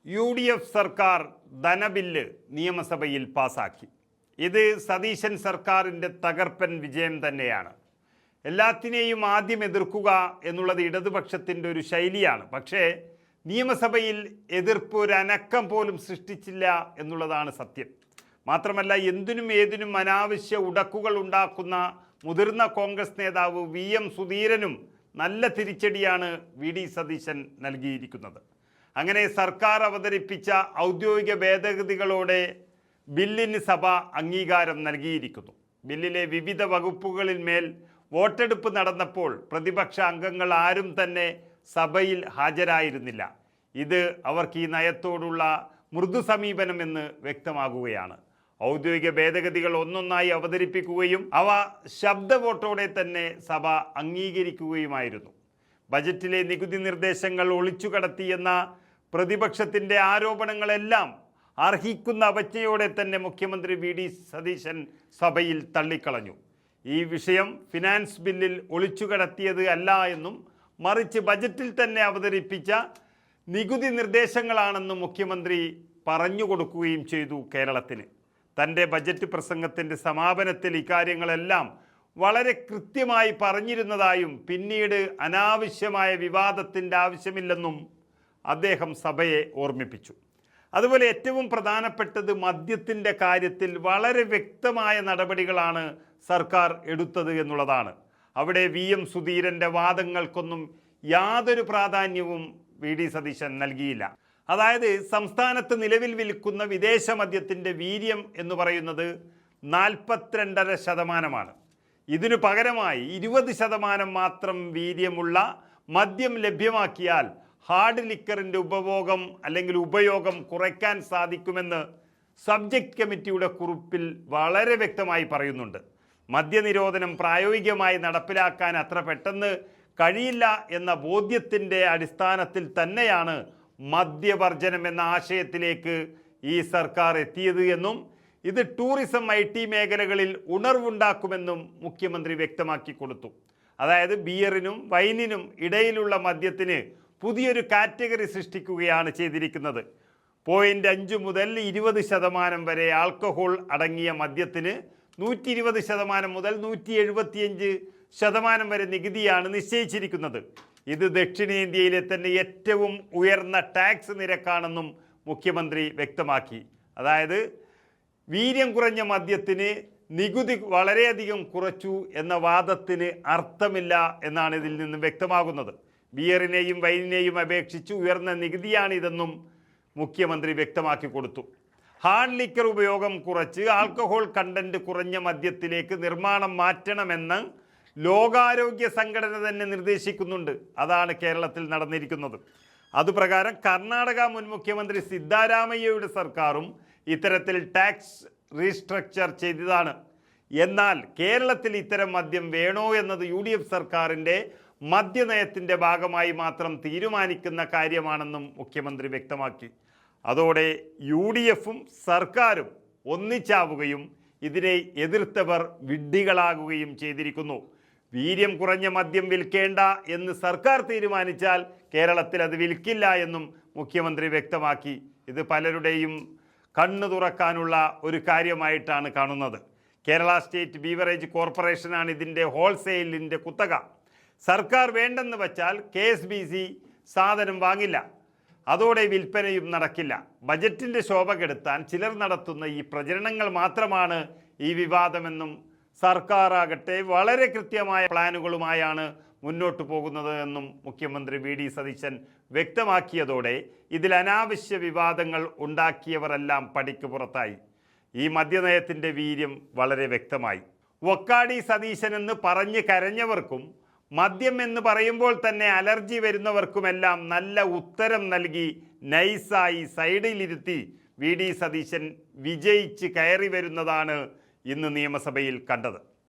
UDF സർക്കാർ ധനബില്ല് നിയമസഭയിൽ പാസാക്കി. ഇത് സതീശൻ സർക്കാരിൻ്റെ തകർപ്പൻ വിജയം തന്നെയാണ്. എല്ലാത്തിനെയും ആദ്യം എതിർക്കുക എന്നുള്ളത് ഇടതുപക്ഷത്തിൻ്റെ ഒരു ശൈലിയാണ്. പക്ഷേ നിയമസഭയിൽ എതിർപ്പ് ഒരു അനക്കം പോലും സൃഷ്ടിച്ചില്ല എന്നുള്ളതാണ് സത്യം. മാത്രമല്ല, എന്തിനും ഏതിനും അനാവശ്യ ഉടക്കുകൾ ഉണ്ടാക്കുന്ന മുതിർന്ന കോൺഗ്രസ് നേതാവ് VM സുധീരനും നല്ല തിരിച്ചടിയാണ് VD സതീശൻ നൽകിയിരിക്കുന്നത്. അങ്ങനെ സർക്കാർ അവതരിപ്പിച്ച ഔദ്യോഗിക ഭേദഗതികളോടെ ബില്ലിന് സഭ അംഗീകാരം നൽകിയിരിക്കുന്നു. ബില്ലിലെ വിവിധ വകുപ്പുകളിൽ മേൽ വോട്ടെടുപ്പ് നടന്നപ്പോൾ പ്രതിപക്ഷ അംഗങ്ങൾ ആരും തന്നെ സഭയിൽ ഹാജരായിരുന്നില്ല. ഇത് അവർക്ക് ഈ നയത്തോടുള്ള മൃദു സമീപനമെന്ന് വ്യക്തമാകുകയാണ്. ഔദ്യോഗിക ഭേദഗതികൾ ഒന്നൊന്നായി അവതരിപ്പിക്കുകയും അവ ശബ്ദ വോട്ടോടെ തന്നെ സഭ അംഗീകരിക്കുകയുമായിരുന്നു. ബജറ്റിലെ നികുതി നിർദ്ദേശങ്ങൾ ഒളിച്ചുകടത്തിയെന്ന പ്രതിപക്ഷത്തിൻ്റെ ആരോപണങ്ങളെല്ലാം അർഹിക്കുന്ന അവജ്ഞയോടെ തന്നെ മുഖ്യമന്ത്രി VD സതീശൻ സഭയിൽ തള്ളിക്കളഞ്ഞു. ഈ വിഷയം ഫിനാൻസ് ബില്ലിൽ ഒളിച്ചുകടത്തിയത് അല്ല എന്നും മറിച്ച് ബജറ്റിൽ തന്നെ അവതരിപ്പിച്ച നികുതി നിർദ്ദേശങ്ങളാണെന്നും മുഖ്യമന്ത്രി പറഞ്ഞുകൊടുക്കുകയും ചെയ്തു കേരളത്തിന്. തൻ്റെ ബജറ്റ് പ്രസംഗത്തിൻ്റെ സമാപനത്തിൽ ഇക്കാര്യങ്ങളെല്ലാം വളരെ കൃത്യമായി പറഞ്ഞിരുന്നതായും പിന്നീട് അനാവശ്യമായ വിവാദത്തിൻ്റെ ആവശ്യമില്ലെന്നും അദ്ദേഹം സഭയെ ഓർമ്മിപ്പിച്ചു. അതുപോലെ ഏറ്റവും പ്രധാനപ്പെട്ടത് മദ്യത്തിൻ്റെ കാര്യത്തിൽ വളരെ വ്യക്തമായ നടപടികളാണ് സർക്കാർ എടുത്തത് എന്നുള്ളതാണ്. അവിടെ VM സുധീരൻ്റെ വാദങ്ങൾക്കൊന്നും യാതൊരു പ്രാധാന്യവും VD സതീശൻ നൽകിയില്ല. അതായത് സംസ്ഥാനത്ത് നിലവിൽ വിൽക്കുന്ന വിദേശ മദ്യത്തിൻ്റെ വീര്യം എന്ന് പറയുന്നത് 42.5%. ഇതിനു പകരമായി 20% മാത്രം വീര്യമുള്ള മദ്യം ലഭ്യമാക്കിയാൽ ഹാർഡ് ലിക്കറിൻ്റെ ഉപയോഗം കുറയ്ക്കാൻ സാധിക്കുമെന്ന് സബ്ജക്റ്റ് കമ്മിറ്റിയുടെ കുറിപ്പിൽ വളരെ വ്യക്തമായി പറയുന്നുണ്ട്. മദ്യനിരോധനം പ്രായോഗികമായി നടപ്പിലാക്കാൻ അത്ര പെട്ടെന്ന് കഴിയില്ല എന്ന ബോധ്യത്തിൻ്റെ അടിസ്ഥാനത്തിൽ തന്നെയാണ് മദ്യവർജനം എന്ന ആശയത്തിലേക്ക് ഈ സർക്കാർ എത്തിയത് എന്നും ഇത് ടൂറിസം IT മേഖലകളിൽ ഉണർവുണ്ടാക്കുമെന്നും മുഖ്യമന്ത്രി വ്യക്തമാക്കി കൊടുത്തു. അതായത് ബിയറിനും വൈനിനും ഇടയിലുള്ള മദ്യത്തിന് പുതിയൊരു കാറ്റഗറി സൃഷ്ടിക്കുകയാണ് ചെയ്തിരിക്കുന്നത്. 0.5 മുതൽ 20% വരെ ആൽക്കഹോൾ അടങ്ങിയ മദ്യത്തിന് 120% മുതൽ 175% വരെ നികുതിയാണ് നിശ്ചയിച്ചിരിക്കുന്നത്. ഇത് ദക്ഷിണേന്ത്യയിലെ തന്നെ ഏറ്റവും ഉയർന്ന ടാക്സ് നിരക്കാണെന്നും മുഖ്യമന്ത്രി വ്യക്തമാക്കി. അതായത് വീര്യം കുറഞ്ഞ മദ്യത്തിന് നികുതി വളരെയധികം കുറച്ചു എന്ന വാദത്തിന് അർത്ഥമില്ല എന്നാണ് ഇതിൽ നിന്നും വ്യക്തമാകുന്നത്. ബിയറിനെയും വൈനിനെയും അപേക്ഷിച്ച് ഉയർന്ന നികുതിയാണിതെന്നും മുഖ്യമന്ത്രി വ്യക്തമാക്കി കൊടുത്തു. ഹാർഡ് ലിക്കർ ഉപയോഗം കുറച്ച് ആൽക്കഹോൾ കണ്ടന്റ് കുറഞ്ഞ മദ്യത്തിലേക്ക് നിർമ്മാണം മാറ്റണമെന്ന് ലോകാരോഗ്യ സംഘടന തന്നെ നിർദ്ദേശിക്കുന്നുണ്ട്. അതാണ് കേരളത്തിൽ നടന്നിരിക്കുന്നത്. അതുപ്രകാരം കർണാടക മുൻ മുഖ്യമന്ത്രി സിദ്ധാരാമയ്യയുടെ സർക്കാരും ഇത്തരത്തിൽ ടാക്സ് റീസ്ട്രക്ചർ ചെയ്തതാണ്. എന്നാൽ കേരളത്തിൽ ഇത്തരം മദ്യം വേണോ എന്നത് UDF സർക്കാരിൻ്റെ മദ്യനയത്തിൻ്റെ ഭാഗമായി മാത്രം തീരുമാനിക്കുന്ന കാര്യമാണെന്നും മുഖ്യമന്ത്രി വ്യക്തമാക്കി. അതോടെ UDFും സർക്കാരും ഒന്നിച്ചാവുകയും ഇതിനെ എതിർത്തവർ വിഡ്ഢികളാകുകയും ചെയ്തിരിക്കുന്നു. വീര്യം കുറഞ്ഞ മദ്യം വിൽക്കേണ്ട എന്ന് സർക്കാർ തീരുമാനിച്ചാൽ കേരളത്തിൽ അത് വിൽക്കില്ല എന്നും മുഖ്യമന്ത്രി വ്യക്തമാക്കി. ഇത് പലരുടെയും കണ്ണു തുറക്കാനുള്ള ഒരു കാര്യമായിട്ടാണ് കാണുന്നത്. കേരള സ്റ്റേറ്റ് ബീവറേജ് കോർപ്പറേഷനാണ് ഇതിൻ്റെ ഹോൾസെയിലിൻ്റെ കുത്തക. സർക്കാർ വേണ്ടെന്ന് വച്ചാൽ KSBC സാധനം വാങ്ങില്ല. അതോടെ വിൽപ്പനയും നടക്കില്ല. ബജറ്റിൻ്റെ ശോഭ കെടുത്താൻ ചിലർ നടത്തുന്ന ഈ പ്രചരണങ്ങൾ മാത്രമാണ് ഈ വിവാദമെന്നും സർക്കാരാകട്ടെ വളരെ കൃത്യമായ പ്ലാനുകളുമായാണ് മുന്നോട്ട് പോകുന്നത് എന്നും മുഖ്യമന്ത്രി VD സതീശൻ വ്യക്തമാക്കിയതോടെ ഇതിൽ അനാവശ്യ വിവാദങ്ങൾ ഉണ്ടാക്കിയവരെല്ലാം പടിക്ക് പുറത്തായി. ഈ മദ്യനയത്തിൻ്റെ വീര്യം വളരെ വ്യക്തമായി. വൊക്കാടി സതീശൻ എന്ന് പറഞ്ഞ് കരഞ്ഞവർക്കും മദ്യം എന്ന് പറയുമ്പോൾ തന്നെ അലർജി വരുന്നവർക്കുമെല്ലാം നല്ല ഉത്തരം നൽകി നൈസായി സൈഡിലിരുത്തി VD സതീശൻ വിജയിച്ച് കയറി വരുന്നതാണ് ഇന്ന് നിയമസഭയിൽ കണ്ടത്.